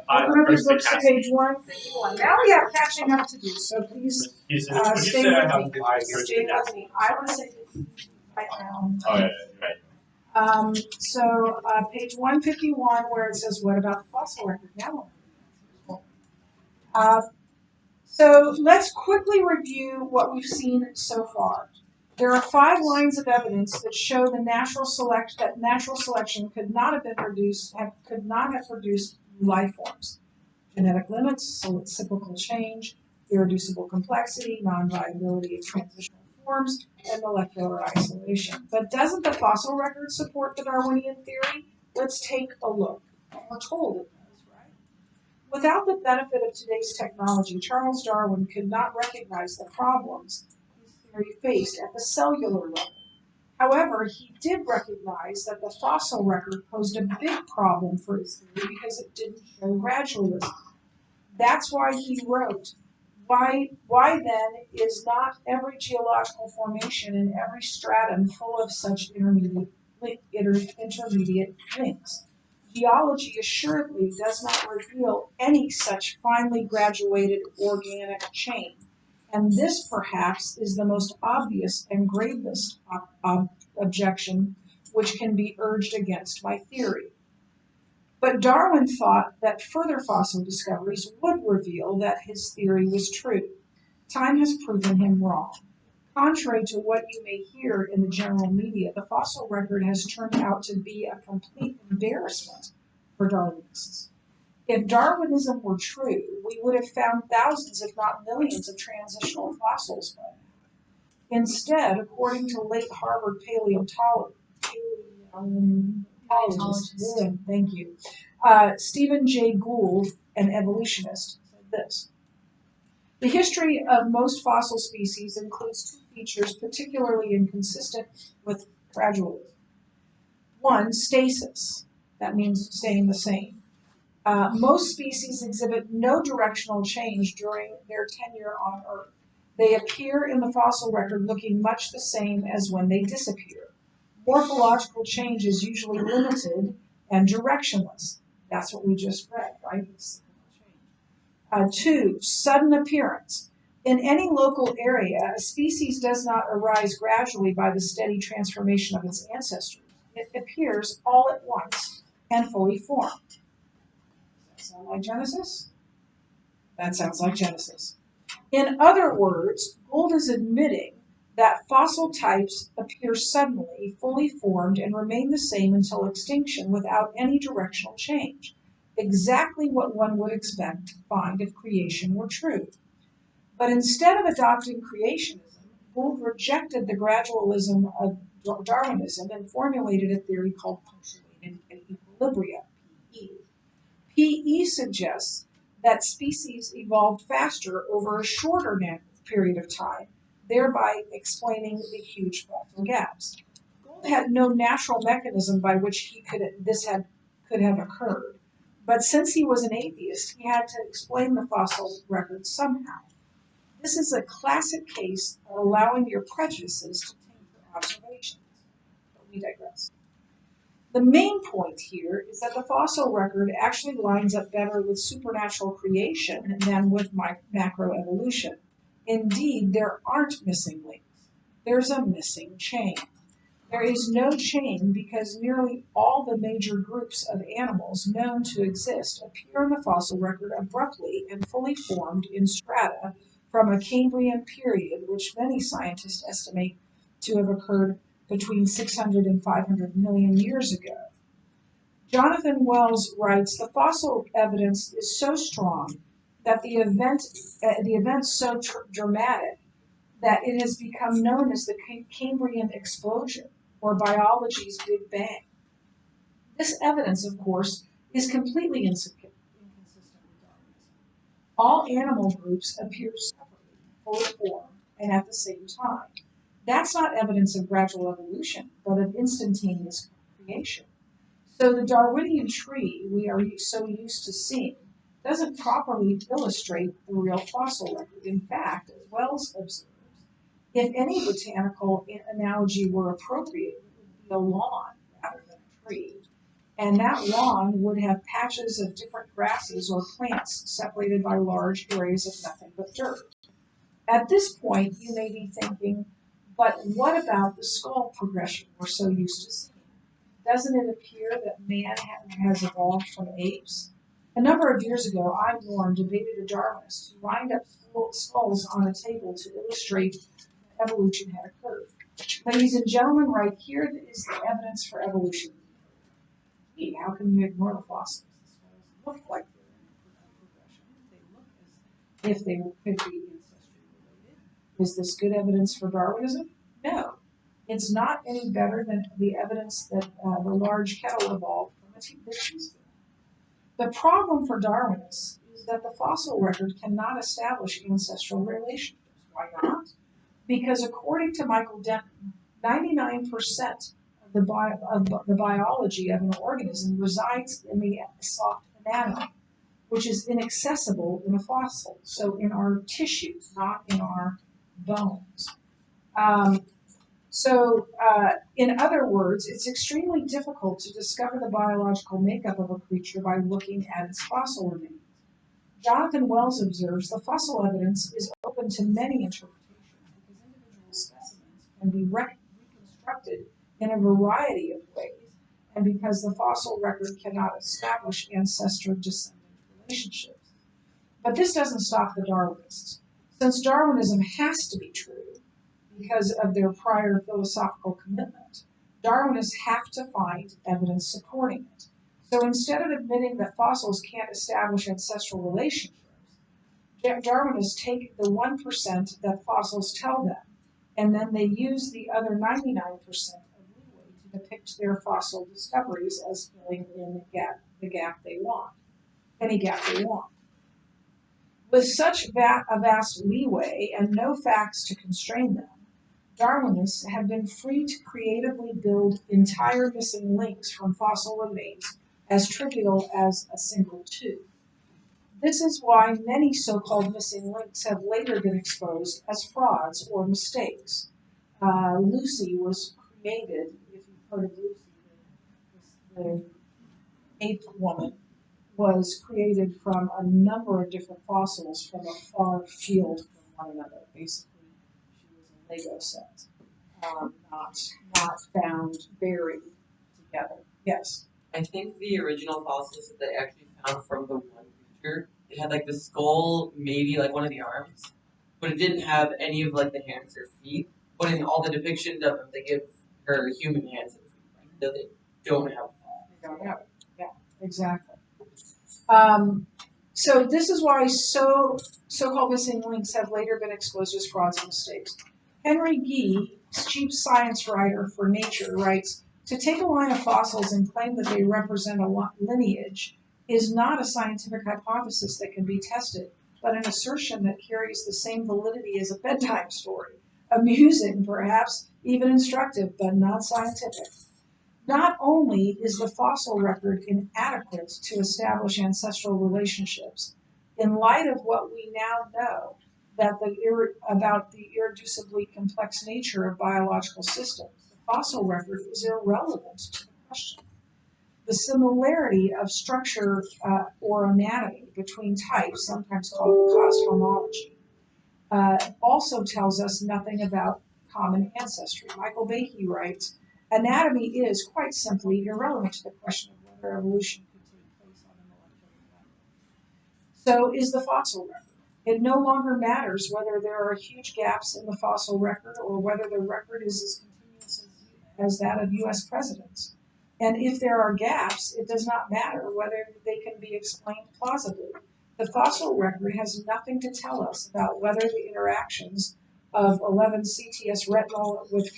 Open up your books to page 151. Now we have catching up to do, so please stay with me. Stay with me. I want to say right now. Oh, yeah, right. So page 151, where it says, "What about the fossil record?" Now, so let's quickly review what we've seen so far. There are 5 lines of evidence that show the natural selection could not have produced life forms. Genetic limits, cyclical change, irreducible complexity, non-viability of transitional forms, and molecular isolation. But doesn't the fossil record support the Darwinian theory? Let's take a look. We're told it does, right? Without the benefit of today's technology, Charles Darwin could not recognize the problems his theory faced at the cellular level. However, he did recognize that the fossil record posed a big problem for his theory because it didn't show gradualism. That's why he wrote, why then is not every geological formation in every stratum full of such intermediate links? Geology assuredly does not reveal any such finely graduated organic chain. And this, perhaps, is the most obvious and gravest objection which can be urged against my theory. But Darwin thought that further fossil discoveries would reveal that his theory was true. Time has proven him wrong. Contrary to what you may hear in the general media, the fossil record has turned out to be a complete embarrassment for Darwinists. If Darwinism were true, we would have found thousands, if not millions, of transitional fossils by now. Instead, according to late Harvard paleontologist, thank you, Stephen Jay Gould, an evolutionist, said this: "The history of most fossil species includes 2 features particularly inconsistent with gradualism. 1, stasis. That means staying the same. Most species exhibit no directional change during their tenure on Earth. They appear in the fossil record looking much the same as when they disappear. Morphological change is usually limited and directionless." That's what we just read, right? 2, sudden appearance. In any local area, a species does not arise gradually by the steady transformation of its ancestors. It appears all at once and fully formed. Does that sound like Genesis? That sounds like Genesis. In other words, Gould is admitting that fossil types appear suddenly, fully formed, and remain the same until extinction without any directional change. Exactly what one would expect to find if creation were true. But instead of adopting creationism, Gould rejected the gradualism of Darwinism and formulated a theory called punctuated equilibria, PE. PE suggests that species evolved faster over a shorter period of time, thereby explaining the huge fossil gaps. Gould had no natural mechanism by which this could have occurred, but since he was an atheist, he had to explain the fossil record somehow. This is a classic case of allowing your prejudices to taint your observations. But we digress. The main point here is that the fossil record actually lines up better with supernatural creation than with macroevolution. Indeed, there aren't missing links. There's a missing chain. There is no chain because nearly all the major groups of animals known to exist appear in the fossil record abruptly and fully formed in strata from a Cambrian period, which many scientists estimate to have occurred between 600 and 500 million years ago. Jonathan Wells writes, "The fossil evidence is so strong that the event so dramatic that it has become known as the Cambrian explosion, or biology's Big Bang." This evidence, of course, is completely inconsistent with Darwinism. All animal groups appear separately, fully formed, and at the same time. That's not evidence of gradual evolution, but of instantaneous creation. So the Darwinian tree we are so used to seeing doesn't properly illustrate the real fossil record. In fact, as Wells observes, if any botanical analogy were appropriate, it would be a lawn rather than a tree. And that lawn would have patches of different grasses or plants separated by large areas of nothing but dirt. At this point, you may be thinking, but what about the skull progression we're so used to seeing? Doesn't it appear that man has evolved from apes? A number of years ago, I warned and debated a Darwinist who lined up skulls on a table to illustrate that evolution had occurred. Ladies and gentlemen, right here is the evidence for evolution. Gee, how can you ignore the fossils? The skulls look like they're in progression. They look as if they could be ancestrally related. Is this good evidence for Darwinism? No. It's not any better than the evidence that the large kettle evolved from a teaspoon. The problem for Darwinists is that the fossil record cannot establish ancestral relationships. Why not? Because according to Michael Denton, 99% of the biology of an organism resides in the soft anatomy, which is inaccessible in a fossil, so in our tissues, not in our bones. In other words, it's extremely difficult to discover the biological makeup of a creature by looking at its fossil remains. Jonathan Wells observes the fossil evidence is open to many interpretations because individual specimens can be reconstructed in a variety of ways, and because the fossil record cannot establish ancestor-descendant relationships. But this doesn't stop the Darwinists. Since Darwinism has to be true, because of their prior philosophical commitment, Darwinists have to find evidence supporting it. So instead of admitting that fossils can't establish ancestral relationships, Darwinists take the 1% that fossils tell them, and then they use the other 99% of leeway to depict their fossil discoveries as filling in the gap they want, any gap they want. With such a vast leeway and no facts to constrain them, Darwinists have been free to creatively build entire missing links from fossil remains as trivial as a single tooth. This is why many so-called missing links have later been exposed as frauds or mistakes. Lucy was created, if you've heard of Lucy, the ape woman, was created from a number of different fossils from a far field from one another. Basically, she was a Lego set. Not found buried together. Yes. I think the original fossils that they actually found from the one creature, it had like the skull, maybe like one of the arms, but it didn't have any of like the hands or feet. But in all the depictions of them, they give her human hands and feet, right? So they don't have that. They don't have it. Yeah, exactly. So this is why so-called missing links have later been exposed as frauds and mistakes. Henry Gee, chief science writer for Nature, writes, "To take a line of fossils and claim that they represent a lineage is not a scientific hypothesis that can be tested, but an assertion that carries the same validity as a bedtime story. Amusing, perhaps, even instructive, but not scientific." Not only is the fossil record inadequate to establish ancestral relationships, in light of what we now know about the irreducibly complex nature of biological systems, the fossil record is irrelevant to the question. The similarity of structure or anatomy between types, sometimes called cost homology, also tells us nothing about common ancestry. Michael Behe writes, "Anatomy is, quite simply, irrelevant to the question of whether evolution could take place on a molecular level." So is the fossil record. It no longer matters whether there are huge gaps in the fossil record or whether the record is as continuous as that of U.S. presidents. And if there are gaps, it does not matter whether they can be explained plausibly. The fossil record has nothing to tell us about whether the interactions of 11-CTS retinol with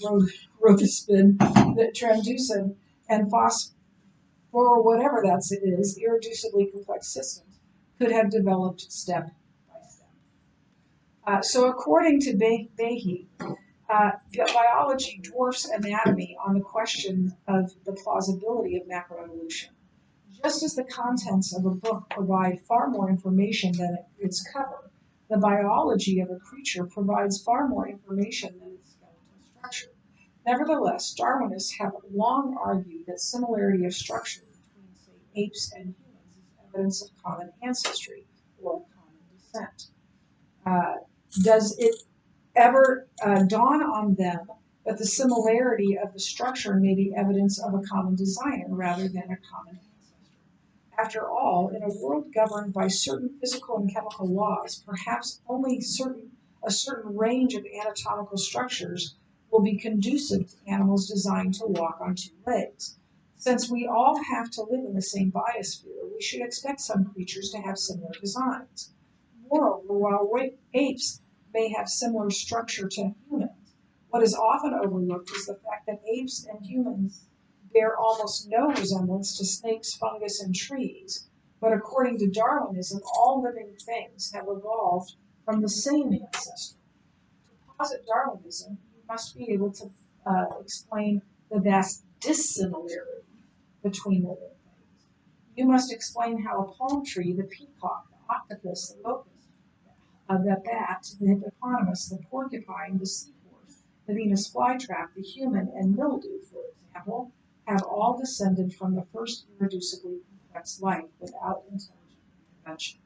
rhodopsin, transducin, and phosphor, or whatever that is, irreducibly complex systems, could have developed step by step. So according to Behe, biology dwarfs anatomy on the question of the plausibility of macroevolution. Just as the contents of a book provide far more information than its cover, the biology of a creature provides far more information than its skeletal structure. Nevertheless, Darwinists have long argued that similarity of structure between, say, apes and humans is evidence of common ancestry or common descent. Does it ever dawn on them that the similarity of the structure may be evidence of a common designer rather than a common ancestor? After all, in a world governed by certain physical and chemical laws, perhaps only a certain range of anatomical structures will be conducive to animals designed to walk on two legs. Since we all have to live in the same biosphere, we should expect some creatures to have similar designs. Moreover, while apes may have similar structure to humans, what is often overlooked is the fact that apes and humans bear almost no resemblance to snakes, fungus, and trees. But according to Darwinism, all living things have evolved from the same ancestor. To posit Darwinism, you must be able to explain the vast dissimilarity between living things. You must explain how a palm tree, the peacock, the octopus, the locust, the bat, the hippopotamus, the porcupine, the seahorse, the Venus flytrap, the human, and mildew, for example, have all descended from the first irreducibly complex life without intelligent intervention.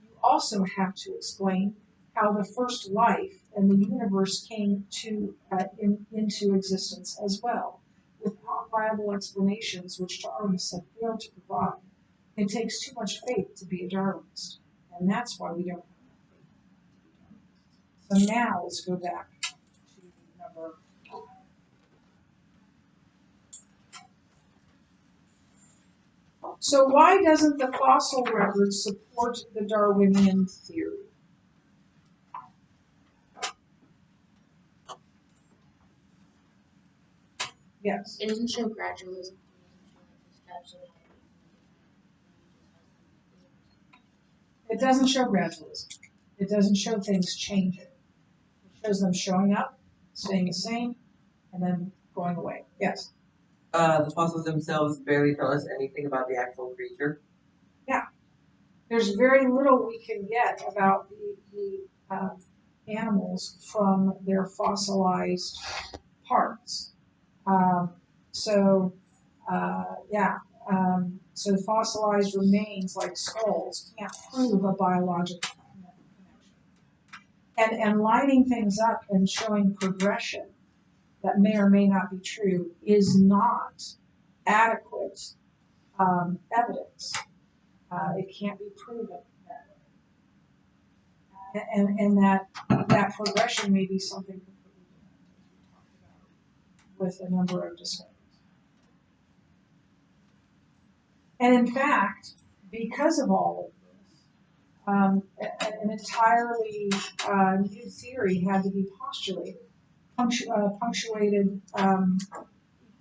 You also have to explain how the first life and the universe came into existence as well, without viable explanations which Darwinists have failed to provide. It takes too much faith to be a Darwinist, and that's why we don't have enough faith to be Darwinists. So now let's go back to number 5. So why doesn't the fossil record support the Darwinian theory? Yes. It doesn't show gradualism. It doesn't show gradualism. It doesn't show things changing. It shows them showing up, staying the same, and then going away. Yes. The fossils themselves barely tell us anything about the actual creature. There's very little we can get about the animals from their fossilized parts. So fossilized remains like skulls can't prove a biological connection. And lining things up and showing progression that may or may not be true is not adequate evidence. It can't be proven that way. And that progression may be something completely different, as we talked about with a number of discoveries. And in fact, because of all of this, an entirely new theory had to be postulated, punctuated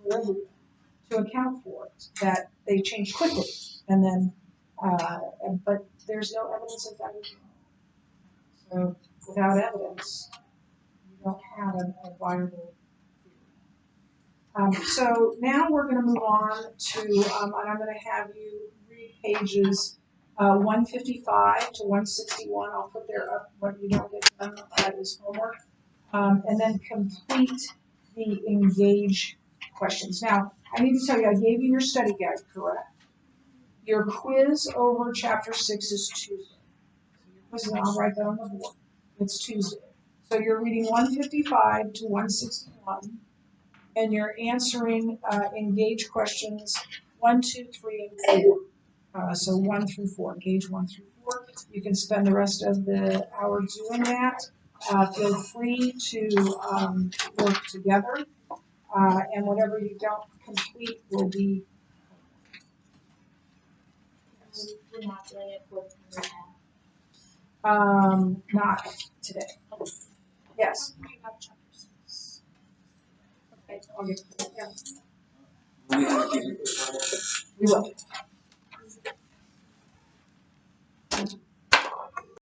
equilibrium to account for it, that they change quickly, and then, but there's no evidence of that as well. So without evidence, you don't have a viable theory. So now we're going to move on to, and I'm going to have you read pages 155 to 161. I'll put there up what you don't get done as homework, and then complete the engage questions. Now, I need to tell you, I gave you your study guide, correct? Your quiz over chapter 6 is Tuesday. So your quiz, and I'll write that on the board. It's Tuesday. So you're reading 155 to 161, and you're answering engage questions 1, 2, 3, and 4. So 1 through 4, engage 1 through 4. You can spend the rest of the hour doing that. Feel free to work together, and whatever you don't complete will be. We're not doing it for number 10. Not today. Yes. We have chapter 6. Okay, I'll get to it. Yeah. We have to keep it. We will.